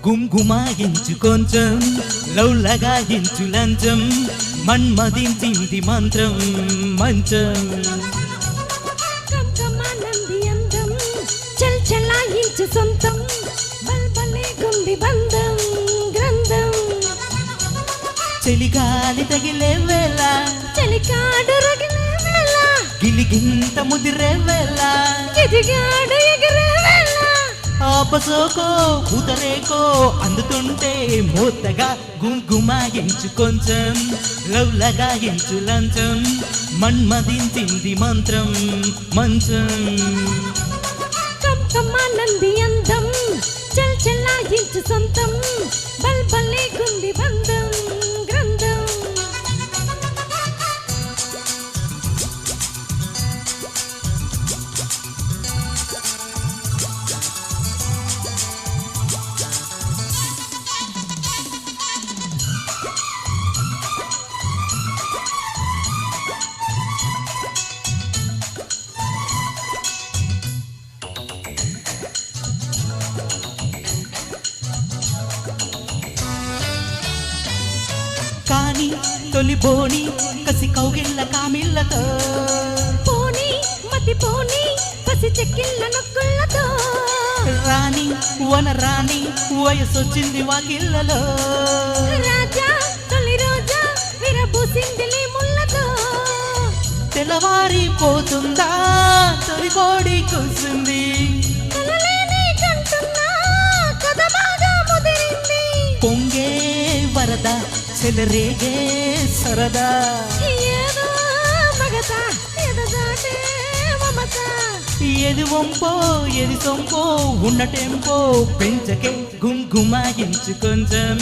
గుంగుమాయించు కొంచెం లౌలగాయించు లంచం మన్మదించింది మంత్రం మంచం కమ్మకమానంది అందం చల్ చలాయించు సొంతం బల్బలే గుండి బంధం గ్రంథం చలిగాలి తగిలే వేళ చలికాడు రగిలే వేళ గిలిగింత ముదిరే వేళ గిజిగాడు ఎగిరే వేళ ఆపసోకో ఉదరేకో అందుతుంటే మూతగా గుంగుమాయించు కొంచెం లవ్లగాయించు లంచం మన్మదించింది మంత్రం మంచం కమ్మకమానంది అందం చల్ చలాయించు సొంతం బల్బలే గుండి బంధం గ్రంథం కాని తొలి బోని కసి కౌగిళ్ళ కామిళ్ళతో పోనీ మతి పోనీ పసి చెక్కిళ్ళ నొక్కుళ్ళతో రాణి వన రాణి వయసొచ్చింది వాకిళ్ళలో రాజా తొలి రోజా విరబూసిందిలే ముళ్ళతో తెల్లవారిపోతుందా తొలి కోడి కూసింది కలలేని కంటున్నా కథ బాగా ముదిరింది పొంగే వరద చెలరేగే సరదా ఏదో మగత ఎదగాటే మమత ఎది వంపో ఎది సొంపో ఉన్న టెంపో పెంచకే గుంగుమాయించు కొంచెం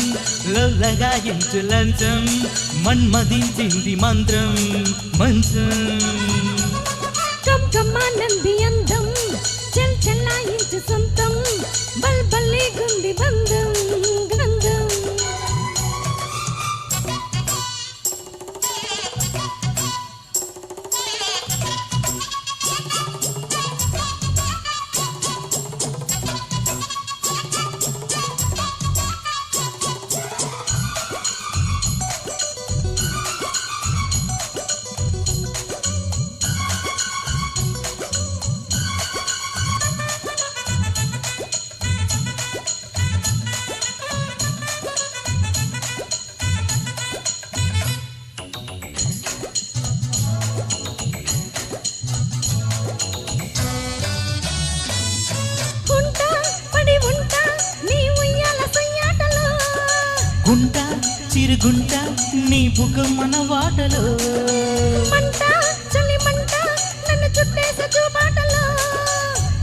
లొల్లగాయించు లంచం మన్మదించింది మంత్రం మంచం కమ్మకమానంది అందం చల్ చలాయించు సొంతం బల్బలే గుండి బంధం గ్రంథం ఉంటా పడి ఉంటా నీ ఉయ్యాల సయ్యాటలో గుంట చిరుగుంట నీ బుగ్గ మన వాటలో మంట చలి మంట నన్ను చుట్టేసే చూపాటలో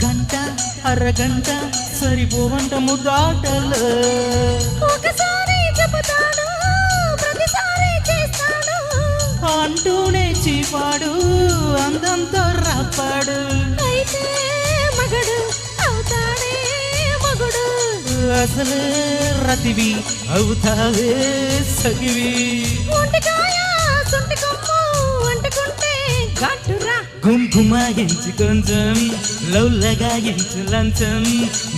గంట అరగంట సరిపోవంట ముద్దాటలో ఒకసారి చెబుతాడు ప్రతిసారి చేస్తాడు అంటూనే చీపాడు అందంతో రాపాడు అయితే మగడు అవుతాడే మగుడు అసలు రతివి అవుతావే సగివి ఒంటికాయ సొంటి కొమ్ము అంటుకుంటే ఘాటురా గుంగుమాయించి కొంచెం లౌలగాయించు లంచం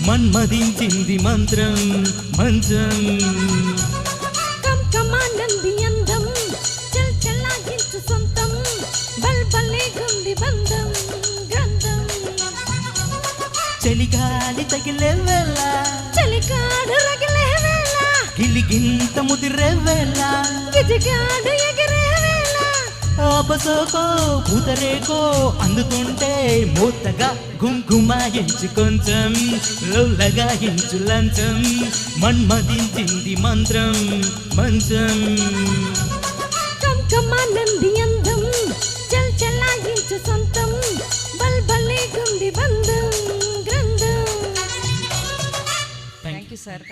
మన్మదించింది మంత్రం మంచం కమ్మకమానంది అందం చల్ చలాగించు సొంతం బల్బలే గుండి బంధం గ్రంథం చలిగాలి తగిలే వేళ చలికాడు రగిలే వేళ గిలిగింత ముదిరే వేళ గిజిగాడు ఎగిరే వేళ ఆపసోకో పూతరేకో అందుతుంటే మూతగా గుంగుమాయించు కొంచెం లౌలగాయించు లంచం మన్మదించింది మంత్రం మంచం కమ్మకమానంది అందం చల్ చలాయించు సొంతం బల్బలే గుండి బంధం గ్రంథం థ్యాంక్ యూ సార్.